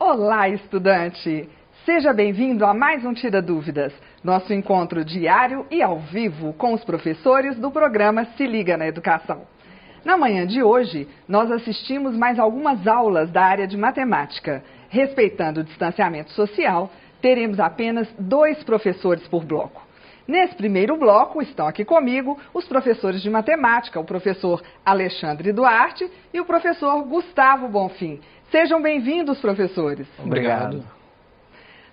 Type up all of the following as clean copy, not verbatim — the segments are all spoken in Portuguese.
Olá, estudante! Seja bem-vindo a mais um Tira Dúvidas, nosso encontro diário e ao vivo com os professores do programa Se Liga na Educação. Na manhã de hoje, nós assistimos mais algumas aulas da área de matemática. Respeitando o distanciamento social, teremos apenas 2 professores por bloco. Nesse primeiro bloco estão aqui comigo os professores de matemática, o professor Alexandre Duarte e o professor Gustavo Bonfim. Sejam bem-vindos, professores. Obrigado.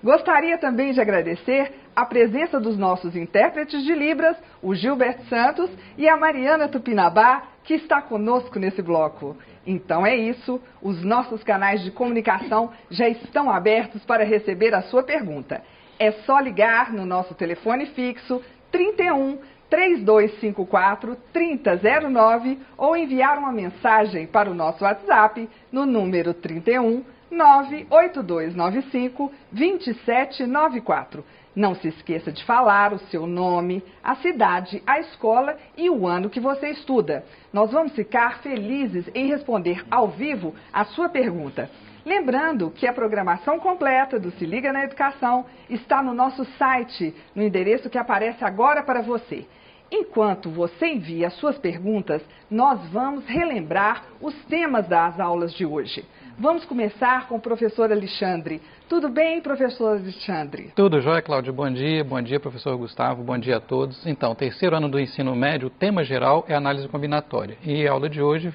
Gostaria também de agradecer a presença dos nossos intérpretes de Libras, o Gilberto Santos e a Mariana Tupinambá, que está conosco nesse bloco. Então é isso, os nossos canais de comunicação já estão abertos para receber a sua pergunta. É só ligar no nosso telefone fixo 31 3254 3009 ou enviar uma mensagem para o nosso WhatsApp no número 31 98295 2794. Não se esqueça de falar o seu nome, a cidade, a escola e o ano que você estuda. Nós vamos ficar felizes em responder ao vivo a sua pergunta. Lembrando que a programação completa do Se Liga na Educação está no nosso site, no endereço que aparece agora para você. Enquanto você envia as suas perguntas, nós vamos relembrar os temas das aulas de hoje. Vamos começar com o professor Alexandre. Tudo bem, professor Alexandre? Tudo jóia, Cláudia. Bom dia, professor Gustavo. Bom dia a todos. Então, terceiro ano do ensino médio, o tema geral é análise combinatória. E a aula de hoje,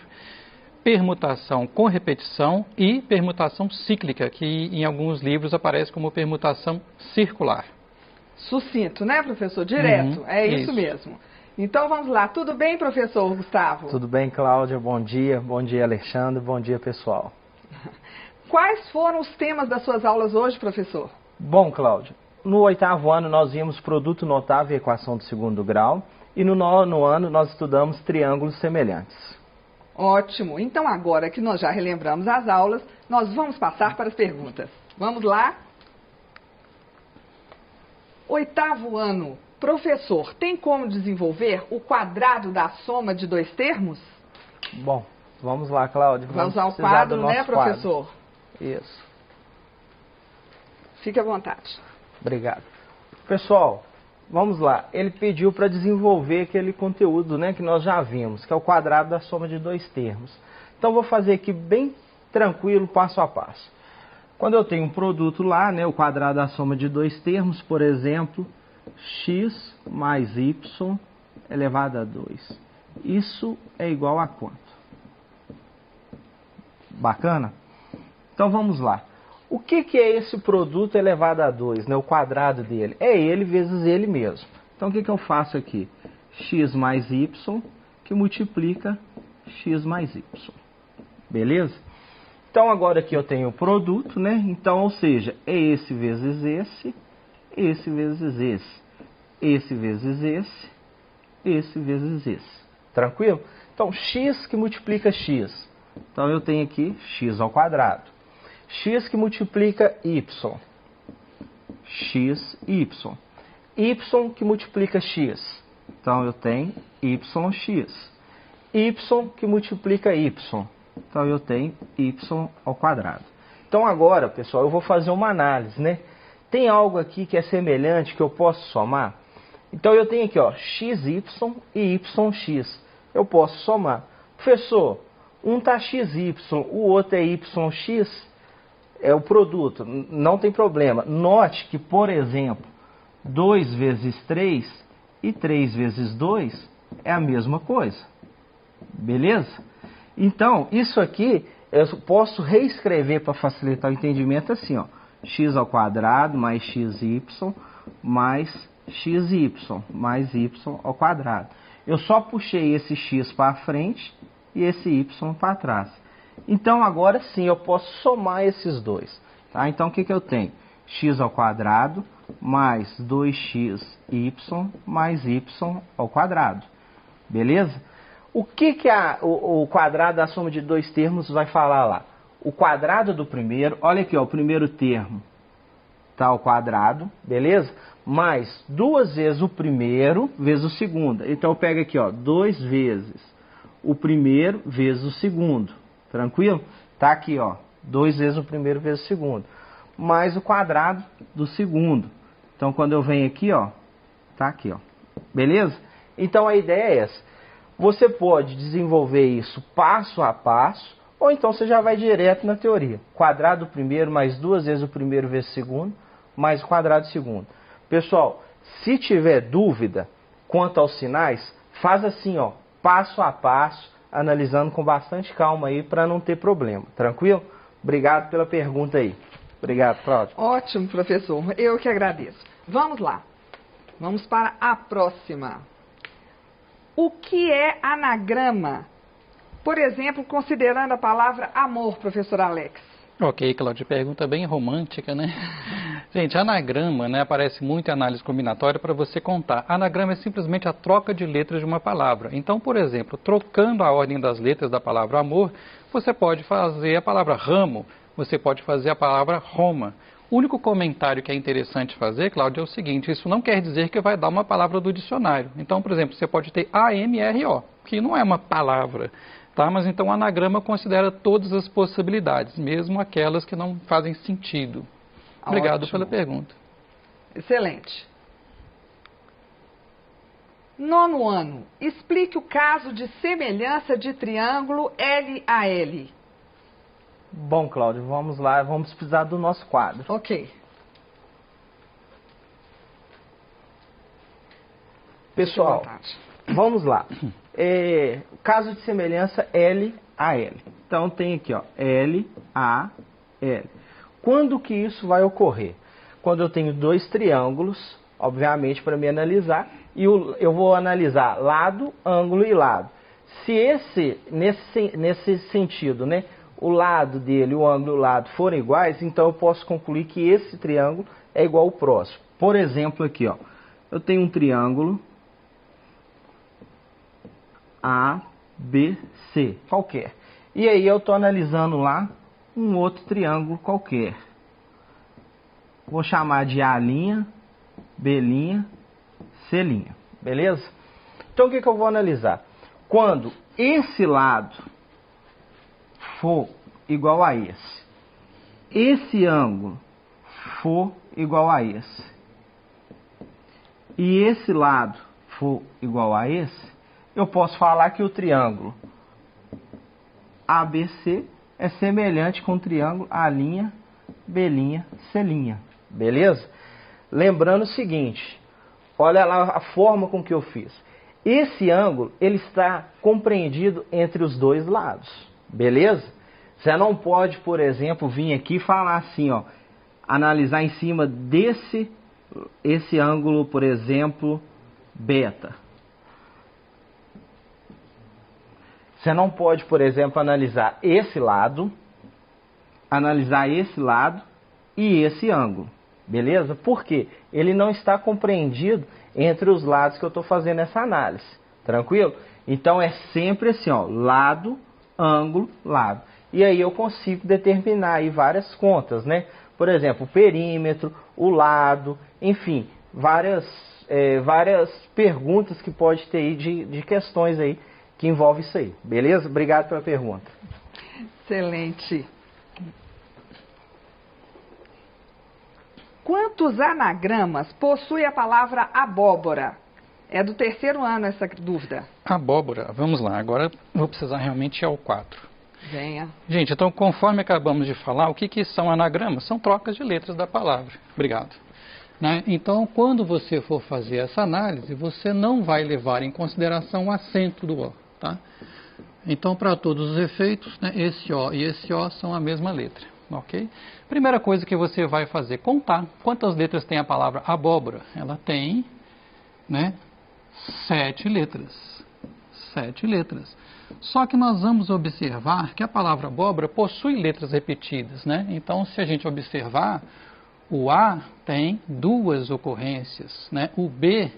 permutação com repetição e permutação cíclica, que em alguns livros aparece como permutação circular. Sucinto, né, professor? Direto. É isso mesmo. Então vamos lá. Tudo bem, professor Gustavo? Tudo bem, Cláudia. Bom dia, Alexandre. Bom dia, pessoal. Quais foram os temas das suas aulas hoje, professor? Bom, Cláudia, no 8º ano nós vimos produto notável e equação de segundo grau e no 9º ano nós estudamos triângulos semelhantes. Ótimo. Então agora que nós já relembramos as aulas, nós vamos passar para as perguntas. Vamos lá? 8º ano. Professor, tem como desenvolver o quadrado da soma de 2 termos? Bom, vamos lá, Cláudia. Vamos ao quadro, né, professor? Quadro. Isso. Fique à vontade. Obrigado. Pessoal, vamos lá. Ele pediu para desenvolver aquele conteúdo, né, que nós já vimos, que é o quadrado da soma de 2 termos. Então, vou fazer aqui bem tranquilo, passo a passo. Quando eu tenho um produto lá, né, o quadrado da soma de 2 termos, por exemplo, x mais y elevado a 2. Isso é igual a quanto? Bacana? Então vamos lá. O que é esse produto elevado a 2, né, o quadrado dele? É ele vezes ele mesmo. Então o que eu faço aqui? X mais y que multiplica x mais y. Beleza? Então agora aqui eu tenho o produto, né? Então, ou seja, é esse vezes esse vezes esse vezes esse vezes esse. Tranquilo? Então, x que multiplica x. Então, eu tenho aqui x ao quadrado. X que multiplica y. X, y. Y que multiplica x. Então, eu tenho yx. Y que multiplica y. Então, eu tenho y ao quadrado. Então, agora, pessoal, eu vou fazer uma análise, né? Tem algo aqui que é semelhante que eu posso somar? Então, eu tenho aqui, ó, xy e yx. Eu posso somar. Professor, um está xy, o outro é yx, é o produto. Não tem problema. Note que, por exemplo, 2 vezes 3 e 3 vezes 2 é a mesma coisa. Beleza? Então, isso aqui eu posso reescrever para facilitar o entendimento assim, ó. X ao quadrado mais xy mais xy mais y ao quadrado. Eu só puxei esse x para frente e esse y para trás. Então, agora sim, eu posso somar esses dois. Tá? Então, o que eu tenho? X ao quadrado mais 2xy mais y ao quadrado. Beleza? O que o quadrado da soma de 2 termos vai falar lá? O quadrado do primeiro, olha aqui, ó, o primeiro termo está ao quadrado, beleza? Mais 2 vezes o primeiro vezes o segundo. Então eu pego aqui, ó, 2 vezes o primeiro vezes o segundo. Tranquilo? Tá aqui, ó, 2 vezes o primeiro vezes o segundo, mais o quadrado do segundo. Então, quando eu venho aqui, ó, tá aqui, ó. Beleza? Então, a ideia é essa. Você pode desenvolver isso passo a passo, ou então você já vai direto na teoria. Quadrado do primeiro mais 2 vezes o primeiro vezes o segundo, mais o quadrado do segundo. Pessoal, se tiver dúvida quanto aos sinais, faz assim, ó, passo a passo, analisando com bastante calma aí, para não ter problema. Tranquilo? Obrigado pela pergunta aí. Obrigado, Cláudio. Ótimo, professor. Eu que agradeço. Vamos lá. Vamos para a próxima. O que é anagrama? Por exemplo, considerando a palavra amor, professor Alex. Ok, Cláudia, pergunta bem romântica, né? Gente, anagrama, né, aparece muito em análise combinatória para você contar. Anagrama é simplesmente a troca de letras de uma palavra. Então, por exemplo, trocando a ordem das letras da palavra amor, você pode fazer a palavra ramo, você pode fazer a palavra Roma. O único comentário que é interessante fazer, Cláudia, é o seguinte: isso não quer dizer que vai dar uma palavra do dicionário. Então, por exemplo, você pode ter AMRO, que não é uma palavra, tá? Mas então o anagrama considera todas as possibilidades, mesmo aquelas que não fazem sentido. Obrigado Ótimo. pela pergunta. Excelente. 9º ano. Explique o caso de semelhança de triângulo LAL. Bom, Cláudio, vamos lá, vamos precisar do nosso quadro. Ok. Pessoal, Fique à vontade. vamos lá. Caso de semelhança LAL. Então tem aqui, ó, LAL. Quando que isso vai ocorrer? Quando eu tenho 2 triângulos, obviamente, para me analisar, e eu vou analisar lado, ângulo e lado. Se nesse sentido, né, o lado dele, o ângulo e o lado forem iguais, então eu posso concluir que esse triângulo é igual ao próximo. Por exemplo, aqui, ó, eu tenho um triângulo ABC qualquer. E aí eu estou analisando lá um outro triângulo qualquer. Vou chamar de A', B', C'. Beleza? Então o que eu vou analisar? Quando esse lado for igual a esse ângulo for igual a esse, e esse lado for igual a esse, eu posso falar que o triângulo ABC é semelhante com o triângulo A', B', C'. Beleza? Lembrando o seguinte, olha lá a forma com que eu fiz. Esse ângulo, ele está compreendido entre os 2 lados. Beleza? Você não pode, por exemplo, vir aqui e falar assim, ó, analisar em cima esse ângulo, por exemplo, beta. Você não pode, por exemplo, analisar esse lado e esse ângulo. Beleza? Por quê? Ele não está compreendido entre os lados que eu estou fazendo essa análise. Tranquilo? Então é sempre assim, ó, lado, ângulo, lado. E aí eu consigo determinar aí várias contas, né? Por exemplo, o perímetro, o lado, enfim, várias perguntas que pode ter aí de questões aí que envolvem isso aí. Beleza? Obrigado pela pergunta. Excelente. Quantos anagramas possui a palavra abóbora? É do 3º ano essa dúvida. Abóbora, vamos lá. Agora vou precisar realmente ir ao 4. Venha. Gente, então conforme acabamos de falar, o que são anagramas? São trocas de letras da palavra. Obrigado. Né? Então, quando você for fazer essa análise, você não vai levar em consideração o acento do O. Tá? Então, para todos os efeitos, né, esse O e esse O são a mesma letra. Ok? Primeira coisa que você vai fazer, contar quantas letras tem a palavra abóbora. Ela tem, né, 7 letras. 7 letras. Só que nós vamos observar que a palavra abóbora possui letras repetidas, né? Então, se a gente observar, o A tem 2 ocorrências, né? O B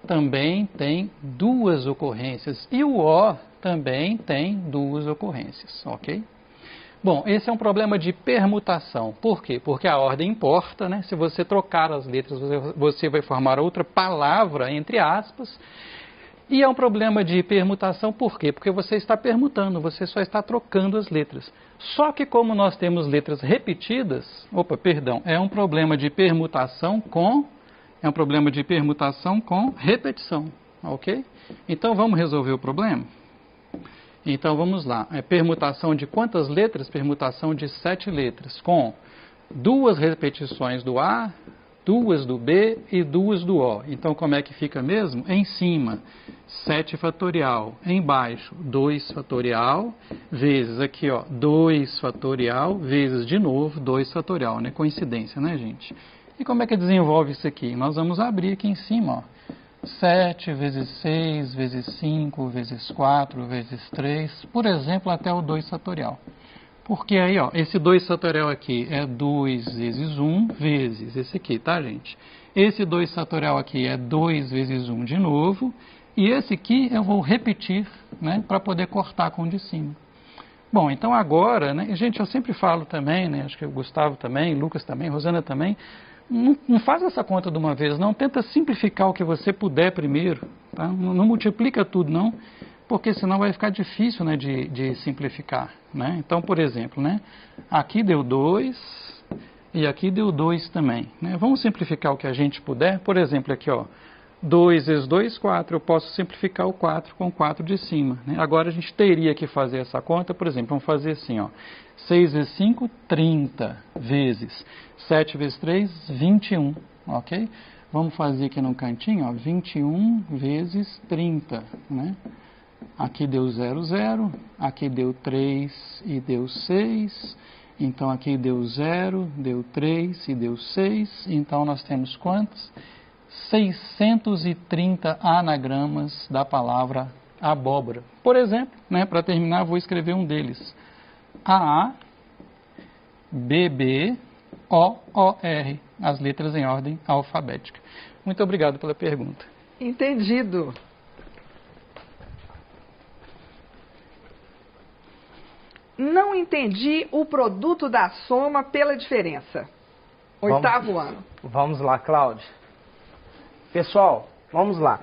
também tem 2 ocorrências e o O também tem 2 ocorrências, ok? Bom, esse é um problema de permutação. Por quê? Porque a ordem importa, né? Se você trocar as letras, você vai formar outra palavra, entre aspas, E é um problema de permutação, por quê? Porque você está permutando, você só está trocando as letras. Só que como nós temos letras repetidas, é um problema de permutação com repetição, ok? Então vamos resolver o problema? Então vamos lá, permutação de quantas letras? Permutação de 7 letras, com 2 repetições do A, 2 do B e 2 do O. Então como é que fica mesmo? Em cima, 7 fatorial, embaixo, 2 fatorial, vezes aqui, ó, 2 fatorial, vezes de novo, 2 fatorial, né? Coincidência, né, gente? E como é que desenvolve isso aqui? Nós vamos abrir aqui em cima, ó. 7 vezes 6, vezes 5, vezes 4, vezes 3, por exemplo, até o 2 fatorial. Porque aí, ó, esse 2 fatorial aqui é 2 vezes 1 vezes esse aqui, tá, gente? Esse 2 fatorial aqui é 2 vezes 1 de novo, e esse aqui eu vou repetir, né, para poder cortar com o de cima. Bom, então agora, né, gente, eu sempre falo também, né, acho que o Gustavo também, Lucas também, Rosana também, não faz essa conta de uma vez, não. Tenta simplificar o que você puder primeiro. Tá? Não multiplica tudo, não. Porque senão vai ficar difícil, né, de simplificar. Né? Então, por exemplo, né, aqui deu 2 e aqui deu 2 também. Né? Vamos simplificar o que a gente puder. Por exemplo, aqui, ó, 2 vezes 2, 4. Eu posso simplificar o 4 com o 4 de cima. Né? Agora a gente teria que fazer essa conta, por exemplo, vamos fazer assim, ó. 6 vezes 5, 30 vezes 7 vezes 3, 21, ok? Vamos fazer aqui no cantinho, ó, 21 vezes 30, né? Aqui deu 0, 0, aqui deu 3 e deu 6, então aqui deu 0, deu 3 e deu 6, então nós temos quantos? 630 anagramas da palavra abóbora. Por exemplo, né, para terminar, vou escrever um deles. A, B, B, O, O, R. As letras em ordem alfabética. Muito obrigado pela pergunta. Entendido. Não entendi o produto da soma pela diferença. Oitavo ano. Vamos lá, Cláudia. Pessoal, vamos lá.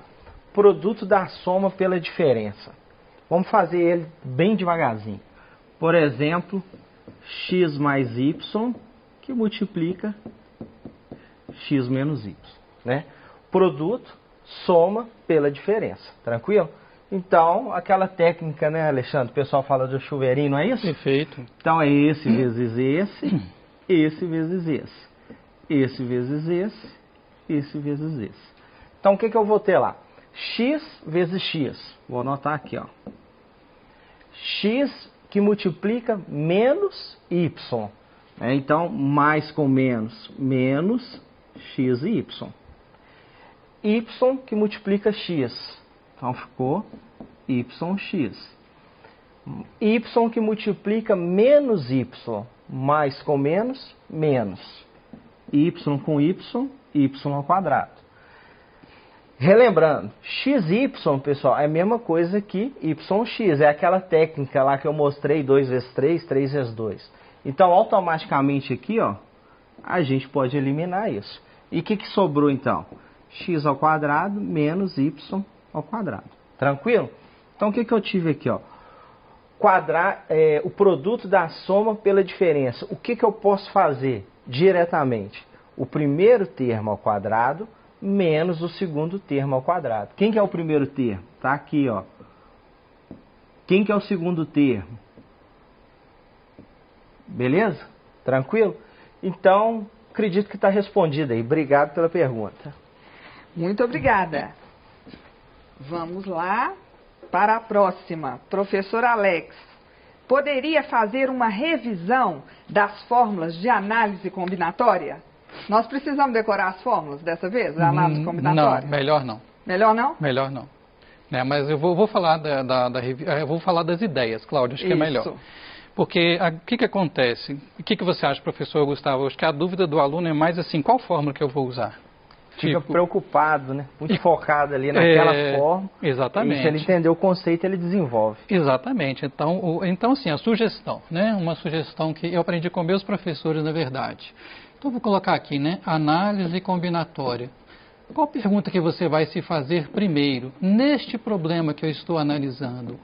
Produto da soma pela diferença. Vamos fazer ele bem devagarzinho. Por exemplo, x mais y que multiplica x menos y. Né? Produto, soma pela diferença. Tranquilo? Então, aquela técnica, né, Alexandre? O pessoal fala do chuveirinho, não é isso? Perfeito. Então, é esse vezes esse vezes esse vezes esse vezes esse. Então, o que eu vou ter lá? X vezes x. Vou anotar aqui, ó. X que multiplica menos y. Né? Então, mais com menos, menos x e y. Y que multiplica x. Então, ficou yx. Y que multiplica menos y. Mais com menos, menos. Y com y, y ao quadrado. Relembrando, xy, pessoal, é a mesma coisa que yx. É aquela técnica lá que eu mostrei, 2 vezes 3, 3 vezes 2. Então, automaticamente aqui, ó, a gente pode eliminar isso. E o que sobrou, então? X ao quadrado menos y ao quadrado. Tranquilo? Então, o que eu tive aqui, ó? O produto da soma pela diferença. O que eu posso fazer diretamente? O primeiro termo ao quadrado menos o segundo termo ao quadrado. Quem que é o primeiro termo? Tá aqui, ó. Quem que é o segundo termo? Beleza? Tranquilo? Então, acredito que está respondido aí. Obrigado pela pergunta. Muito obrigada. Vamos lá para a próxima. Professor Alex, poderia fazer uma revisão das fórmulas de análise combinatória? Nós precisamos decorar as fórmulas dessa vez, da análise combinatória? Não, melhor não. Melhor não? Melhor não. Mas eu vou falar eu vou falar das ideias, Cláudia, acho que é melhor. Porque o que acontece? O que você acha, professor Gustavo? Acho que a dúvida do aluno é mais assim, qual fórmula que eu vou usar? Fica preocupado, né? Muito focado ali naquela forma. Exatamente. E se ele entender o conceito, ele desenvolve. Exatamente. Então assim, a sugestão, né? Uma sugestão que eu aprendi com meus professores, na verdade. Então, vou colocar aqui, né? Análise combinatória. Qual pergunta que você vai se fazer primeiro? Neste problema que eu estou analisando,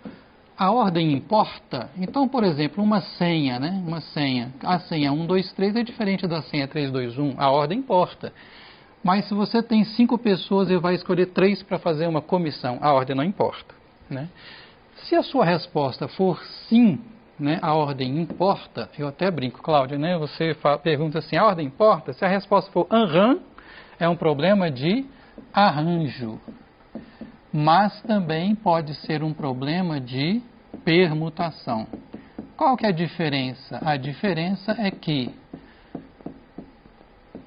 a ordem importa? Então, por exemplo, uma senha, né? Uma senha. A senha 1, 2, 3 é diferente da senha 3, 2, 1. A ordem importa. Mas se você tem 5 pessoas e vai escolher 3 para fazer uma comissão, a ordem não importa, né? Se a sua resposta for sim, né, a ordem importa, eu até brinco, Cláudia, né? Você pergunta assim, a ordem importa? Se a resposta for aham, é um problema de arranjo. Mas também pode ser um problema de permutação. Qual que é a diferença? A diferença é que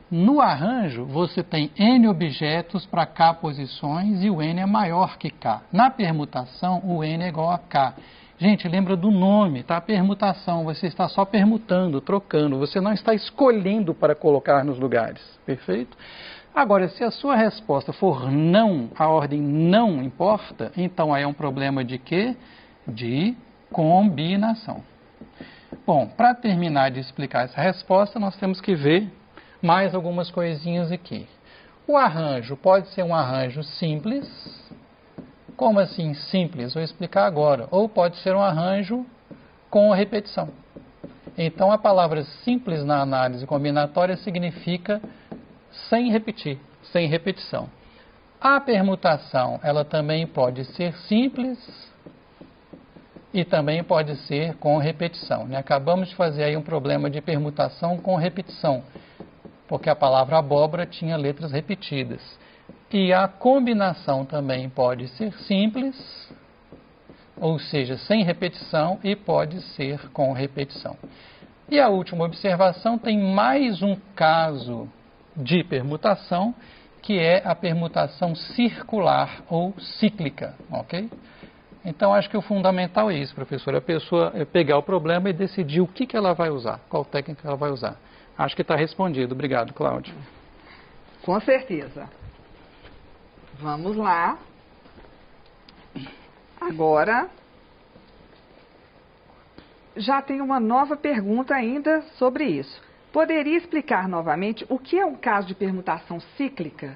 no arranjo você tem N objetos para K posições e o N é maior que K. Na permutação, o N é igual a K. Gente, lembra do nome, tá? Permutação, você está só permutando, trocando, você não está escolhendo para colocar nos lugares, perfeito? Agora, se a sua resposta for não, a ordem não importa, então aí é um problema de quê? De combinação. Bom, para terminar de explicar essa resposta, nós temos que ver mais algumas coisinhas aqui. O arranjo pode ser um arranjo simples. Como assim simples? Vou explicar agora. Ou pode ser um arranjo com repetição. Então, a palavra simples na análise combinatória significa sem repetir, sem repetição. A permutação, ela também pode ser simples e também pode ser com repetição, né? Acabamos de fazer aí um problema de permutação com repetição, porque a palavra abóbora tinha letras repetidas. E a combinação também pode ser simples, ou seja, sem repetição, e pode ser com repetição. E a última observação tem mais um caso de permutação, que é a permutação circular ou cíclica, ok? Então, acho que o fundamental é isso, professor, a pessoa pegar o problema e decidir o que ela vai usar, qual técnica ela vai usar. Acho que está respondido. Obrigado, Cláudio. Com certeza. Vamos lá. Agora, já tem uma nova pergunta ainda sobre isso. Poderia explicar novamente o que é um caso de permutação cíclica?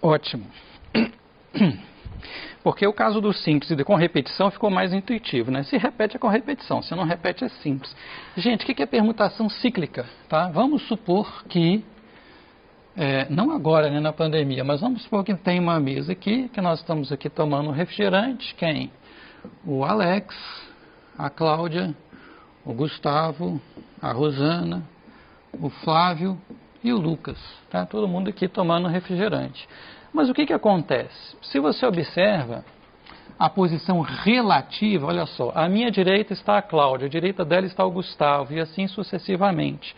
Ótimo. Porque o caso do simples e com repetição ficou mais intuitivo, né? Se repete é com repetição, se não repete é simples. Gente, o que é permutação cíclica? Tá? Vamos supor que, não agora, né, na pandemia, mas vamos supor que tem uma mesa aqui, que nós estamos aqui tomando um refrigerante. Quem? O Alex, a Cláudia, o Gustavo, a Rosana, o Flávio e o Lucas. Tá? Todo mundo aqui tomando refrigerante. Mas o que acontece? Se você observa a posição relativa, olha só, à minha direita está a Cláudia, à direita dela está o Gustavo, e assim sucessivamente.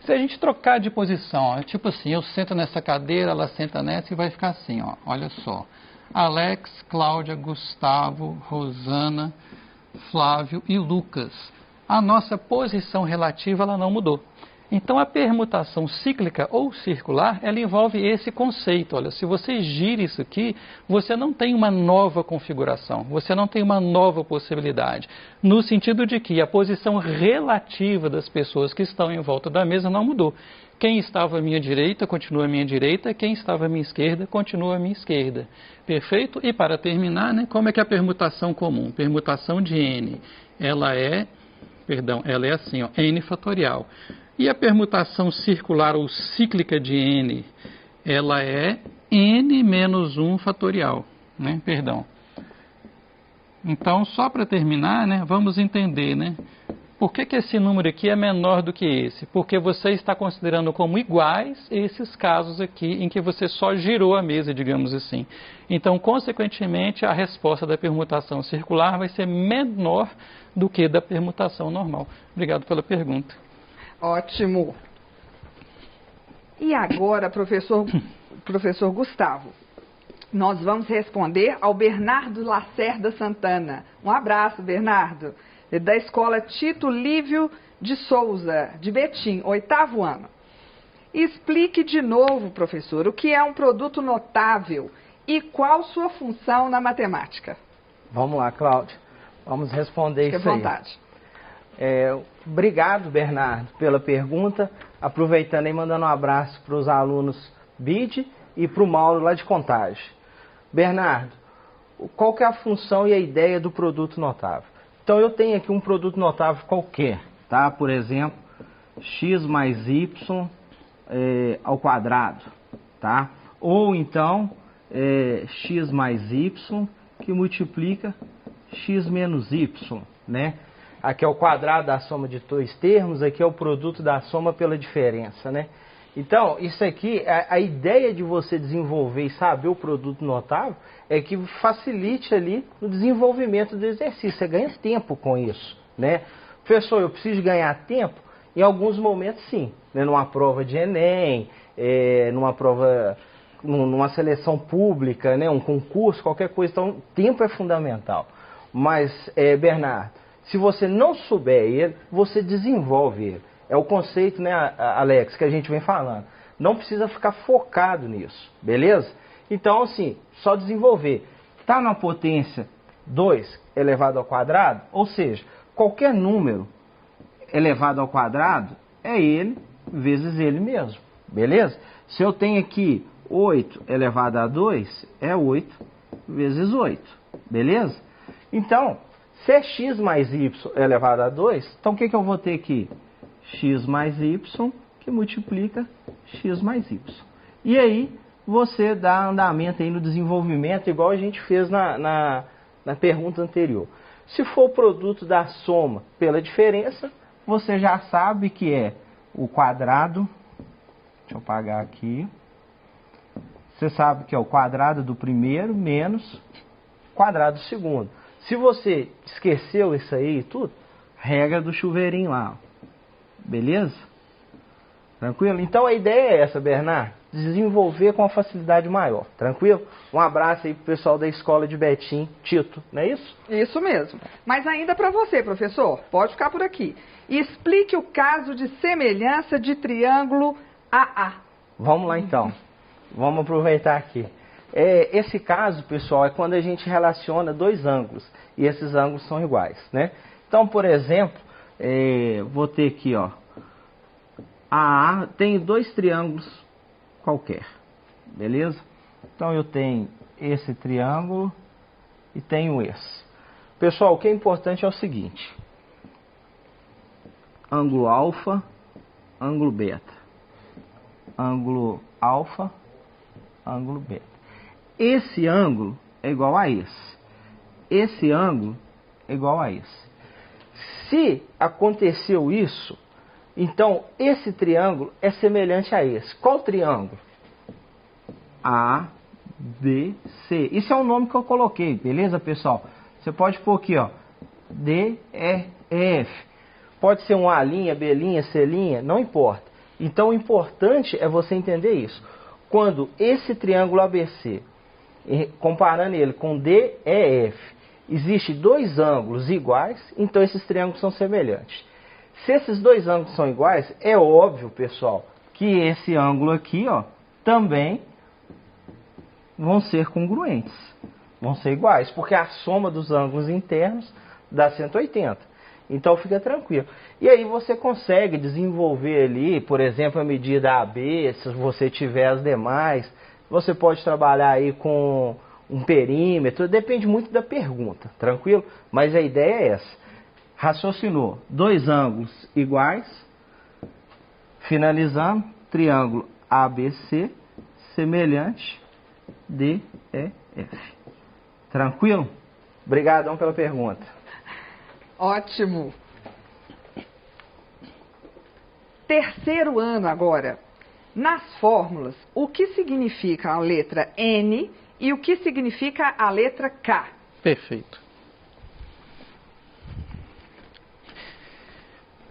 Se a gente trocar de posição, é tipo assim, eu sento nessa cadeira, ela senta nessa e vai ficar assim, ó, olha só. Alex, Cláudia, Gustavo, Rosana, Flávio e Lucas. A nossa posição relativa ela não mudou. Então, a permutação cíclica ou circular, ela envolve esse conceito. Olha, se você gira isso aqui, você não tem uma nova configuração, você não tem uma nova possibilidade. No sentido de que a posição relativa das pessoas que estão em volta da mesa não mudou. Quem estava à minha direita, continua à minha direita. Quem estava à minha esquerda, continua à minha esquerda. Perfeito? E para terminar, né, como é que é a permutação comum? Permutação de N, ela é assim, ó, N fatorial. E a permutação circular ou cíclica de N, ela é N menos 1 fatorial, né? Então, só para terminar, né, vamos entender, né, por que esse número aqui é menor do que esse? Porque você está considerando como iguais esses casos aqui em que você só girou a mesa, digamos assim. Então, consequentemente, a resposta da permutação circular vai ser menor do que da permutação normal. Obrigado pela pergunta. Ótimo. E agora, professor Gustavo, nós vamos responder ao Bernardo Lacerda Santana. Um abraço, Bernardo. Da escola Tito Lívio de Souza, de Betim, 8º ano. Explique de novo, professor, o que é um produto notável e qual sua função na matemática. Vamos lá, Cláudia. Vamos responder isso aí. Fique à vontade. Obrigado, Bernardo, pela pergunta. Aproveitando e mandando um abraço para os alunos BID e para o Mauro lá de Contagem. Bernardo, qual que é a função e a ideia do produto notável? Então eu tenho aqui um produto notável qualquer, tá? Por exemplo, x mais y ao quadrado, tá? Ou então x mais y que multiplica x menos y, né? Aqui é o quadrado da soma de dois termos, aqui é o produto da soma pela diferença, né? Então, isso aqui, a ideia de você desenvolver e saber o produto notável é que facilite ali o desenvolvimento do exercício. Você ganha tempo com isso, né? Professor, eu preciso ganhar tempo? Em alguns momentos, sim. Né? Numa prova de Enem, numa prova, numa seleção pública, né? Um concurso, qualquer coisa. Então, tempo é fundamental. Mas, Bernardo, se você não souber ele, você desenvolve ele. É o conceito, né, Alex, que a gente vem falando. Não precisa ficar focado nisso, beleza? Então, assim, só desenvolver. Está na potência 2 elevado ao quadrado, ou seja, qualquer número elevado ao quadrado é ele vezes ele mesmo, beleza? Se eu tenho aqui 8 elevado a 2, é 8 vezes 8, beleza? Então, se é x mais y elevado a 2, então o que eu vou ter aqui? X mais y que multiplica x mais y. E aí você dá andamento aí no desenvolvimento, igual a gente fez na pergunta anterior. Se for o produto da soma pela diferença, você já sabe que é o quadrado, deixa eu apagar aqui, você sabe que é o quadrado do primeiro menos o quadrado do segundo. Se você esqueceu isso aí e tudo, regra do chuveirinho lá, beleza? Tranquilo? Então a ideia é essa, Bernardo, desenvolver com uma facilidade maior, tranquilo? Um abraço aí pro pessoal da escola de Betim, Tito, não é isso? Isso mesmo. Mas ainda para você, professor, pode ficar por aqui. Explique o caso de semelhança de triângulo AA. Vamos lá então, vamos aproveitar aqui. Esse caso, pessoal, é quando a gente relaciona dois ângulos e esses ângulos são iguais, né? Então, por exemplo, vou ter aqui, ó, AA tem dois triângulos qualquer, beleza? Então eu tenho esse triângulo e tenho esse. Pessoal, o que é importante é o seguinte: ângulo alfa, ângulo beta, ângulo alfa, ângulo beta. Esse ângulo é igual a esse. Esse ângulo é igual a esse. Se aconteceu isso, então esse triângulo é semelhante a esse. Qual triângulo? A, B, C. Isso é o nome que eu coloquei, beleza, pessoal? Você pode pôr aqui, ó, D, E, F. Pode ser um A', B', C', não importa. Então o importante é você entender isso. Quando esse triângulo ABC, comparando ele com DEF, existe dois ângulos iguais, então esses triângulos são semelhantes. Se esses dois ângulos são iguais, é óbvio, pessoal, que esse ângulo aqui, ó, também vão ser congruentes, vão ser iguais, porque a soma dos ângulos internos dá 180. Então fica tranquilo. E aí você consegue desenvolver ali, por exemplo, a medida AB, se você tiver as demais. Você pode trabalhar aí com um perímetro, depende muito da pergunta, tranquilo? Mas a ideia é essa. Raciocinou, dois ângulos iguais, finalizando, triângulo ABC, semelhante, DEF. Tranquilo? Obrigadão pela pergunta. Ótimo. Terceiro ano agora. Nas fórmulas, o que significa a letra N e o que significa a letra K? Perfeito.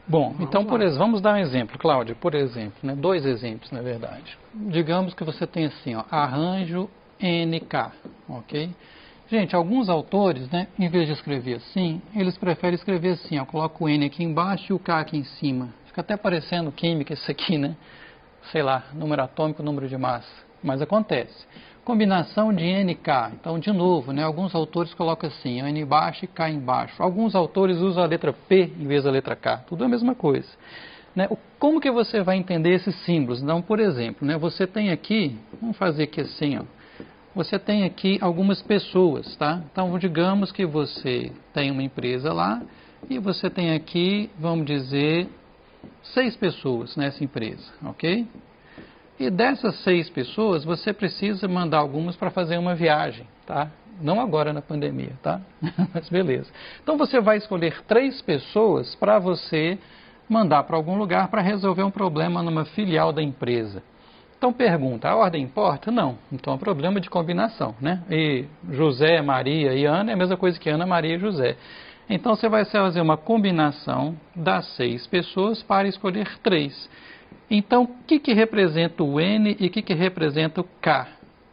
Bom, então vamos dar um exemplo, Cláudia, por exemplo, né, dois exemplos, na verdade. Digamos que você tem assim, ó, arranjo NK, ok? Gente, alguns autores, né, em vez de escrever assim, eles preferem escrever assim, ó, coloca o N aqui embaixo e o K aqui em cima. Fica até parecendo química isso aqui, né? Sei lá, número atômico, número de massa. Mas acontece. Combinação de NK. Então, de novo, né, alguns autores colocam assim, N embaixo e K embaixo. Alguns autores usam a letra P em vez da letra K. Tudo é a mesma coisa. Né? Como que você vai entender esses símbolos? Então, por exemplo, né, você tem aqui, vamos fazer aqui assim, ó, você tem aqui algumas pessoas, tá? Então, digamos que você tem uma empresa lá e você tem aqui, vamos dizer, 6 pessoas nessa empresa, ok? E dessas 6 pessoas, você precisa mandar algumas para fazer uma viagem, tá? Não agora na pandemia, tá? Mas beleza. Então, você vai escolher 3 pessoas para você mandar para algum lugar para resolver um problema numa filial da empresa. Então, pergunta, a ordem importa? Não. Então, é um problema de combinação, né? E José, Maria e Ana é a mesma coisa que Ana, Maria e José. Então, você vai fazer uma combinação das 6 pessoas para escolher 3. Então, o que representa o N e o que representa o K?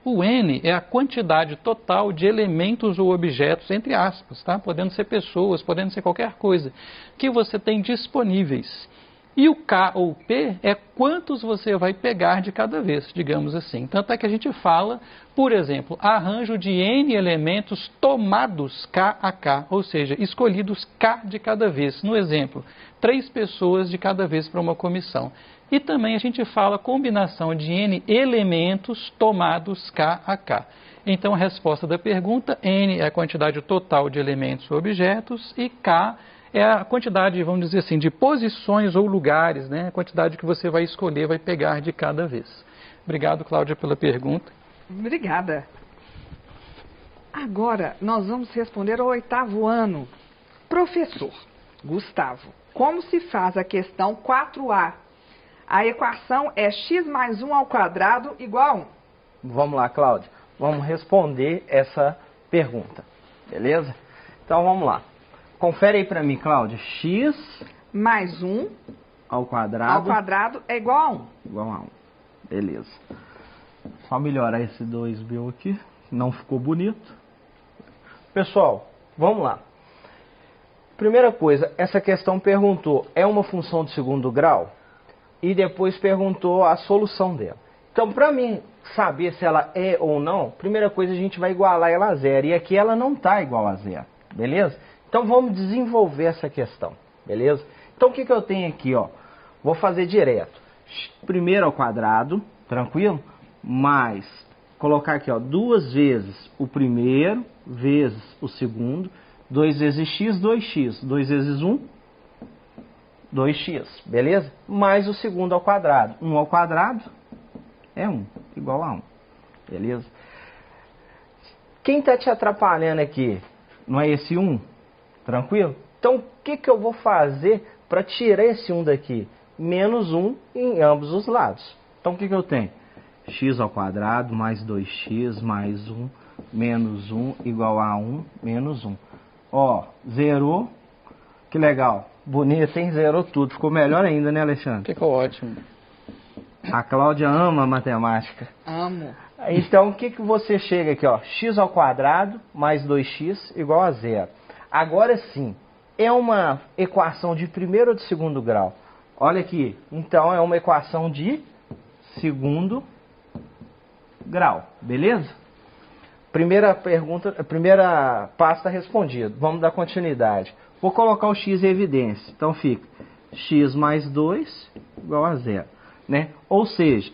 O N é a quantidade total de elementos ou objetos, entre aspas, tá? Podendo ser pessoas, podendo ser qualquer coisa, que você tem disponíveis. E o K ou P é quantos você vai pegar de cada vez, digamos assim. Tanto é que a gente fala, por exemplo, arranjo de N elementos tomados K a K, ou seja, escolhidos K de cada vez. No exemplo, 3 pessoas de cada vez para uma comissão. E também a gente fala combinação de N elementos tomados K a K. Então, a resposta da pergunta, N é a quantidade total de elementos ou objetos e K é a quantidade, vamos dizer assim, de posições ou lugares, né? A quantidade que você vai escolher, vai pegar de cada vez. Obrigado, Cláudia, pela pergunta. Obrigada. Agora, nós vamos responder ao 8º ano. Professor Gustavo, como se faz a questão 4A? A equação é x mais 1 ao quadrado igual a 1. Vamos lá, Cláudia. Vamos responder essa pergunta, beleza? Então, vamos lá. Confere aí para mim, Cláudia. X mais 1 ao quadrado é igual a 1. Igual a 1. Beleza. Só melhorar esse 2 aqui. Não ficou bonito. Pessoal, vamos lá. Primeira coisa, essa questão perguntou, é uma função de segundo grau? E depois perguntou a solução dela. Então, para mim saber se ela é ou não, primeira coisa a gente vai igualar ela a 0. E aqui ela não está igual a 0, beleza? Então, vamos desenvolver essa questão, beleza? Então, o que eu tenho aqui, ó? Vou fazer direto. Primeiro ao quadrado, tranquilo? Mais, colocar aqui, ó, 2 vezes o primeiro, vezes o segundo, 2 vezes x, 2x, 2 vezes 1, 2x, beleza? Mais o segundo ao quadrado. 1 ao quadrado é 1, igual a 1, beleza? Quem está te atrapalhando aqui? Não é esse 1? Tranquilo? Então, o que eu vou fazer para tirar esse 1 daqui? Menos 1 em ambos os lados. Então, o que eu tenho? X ao quadrado mais 2x mais 1 menos 1 igual a 1 menos 1. Ó, zerou. Que legal. Bonito, hein? Zerou tudo. Ficou melhor ainda, né, Alexandre? Ficou ótimo. A Cláudia ama matemática. Amo. Então, o que você chega aqui, ó? X ao quadrado mais 2x igual a 0. Agora sim, é uma equação de primeiro ou de segundo grau? Olha aqui. Então, é uma equação de segundo grau. Beleza? Primeira pergunta, primeira passo está respondido. Vamos dar continuidade. Vou colocar o x em evidência. Então fica x mais 2 igual a 0. Né? Ou seja,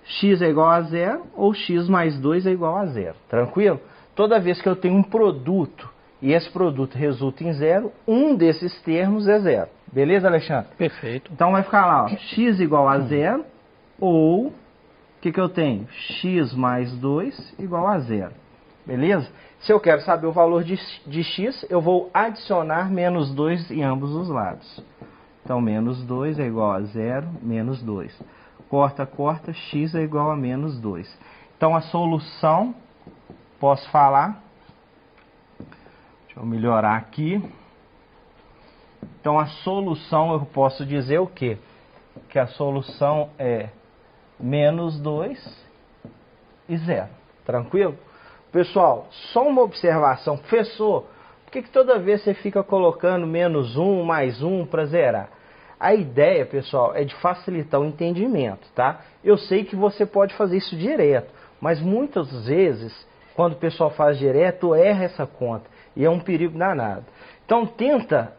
x é igual a 0 ou x mais 2 é igual a 0. Tranquilo? Toda vez que eu tenho um produto e esse produto resulta em 0, um desses termos é 0. Beleza, Alexandre? Perfeito. Então vai ficar lá, ó, x igual a 0 ou... O que eu tenho? X mais 2 igual a 0. Beleza? Se eu quero saber o valor de x, eu vou adicionar menos 2 em ambos os lados. Então, menos 2 é igual a 0, menos 2. Corta, corta, x é igual a menos 2. Então, a solução, posso falar? Deixa eu melhorar aqui. Então, a solução, eu posso dizer o quê? Que a solução é... menos 2 e 0. Tranquilo? Pessoal, só uma observação. Professor, por que toda vez você fica colocando menos 1, mais 1 para zerar? A ideia, pessoal, é de facilitar o entendimento, tá? Eu sei que você pode fazer isso direto, mas muitas vezes, quando o pessoal faz direto, erra essa conta. E é um perigo danado. Então, tenta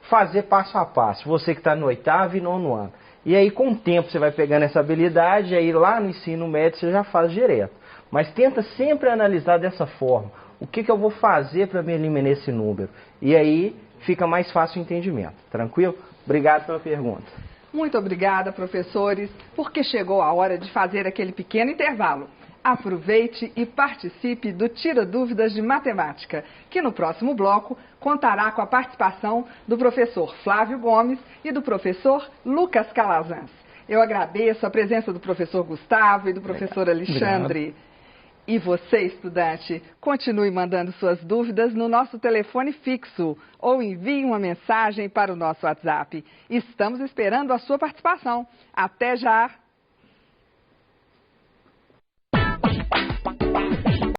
fazer passo a passo, você que está no 8º e 9º ano. E aí, com o tempo, você vai pegando essa habilidade, e aí lá no ensino médio você já faz direto. Mas tenta sempre analisar dessa forma. O que eu vou fazer para me eliminar esse número? E aí fica mais fácil o entendimento. Tranquilo? Obrigado pela pergunta. Muito obrigada, professores, porque chegou a hora de fazer aquele pequeno intervalo. Aproveite e participe do Tira Dúvidas de Matemática, que no próximo bloco contará com a participação do professor Flávio Gomes e do professor Lucas Calazans. Eu agradeço a presença do professor Gustavo e do professor Alexandre. Obrigado. E você, estudante, continue mandando suas dúvidas no nosso telefone fixo ou envie uma mensagem para o nosso WhatsApp. Estamos esperando a sua participação. Até já!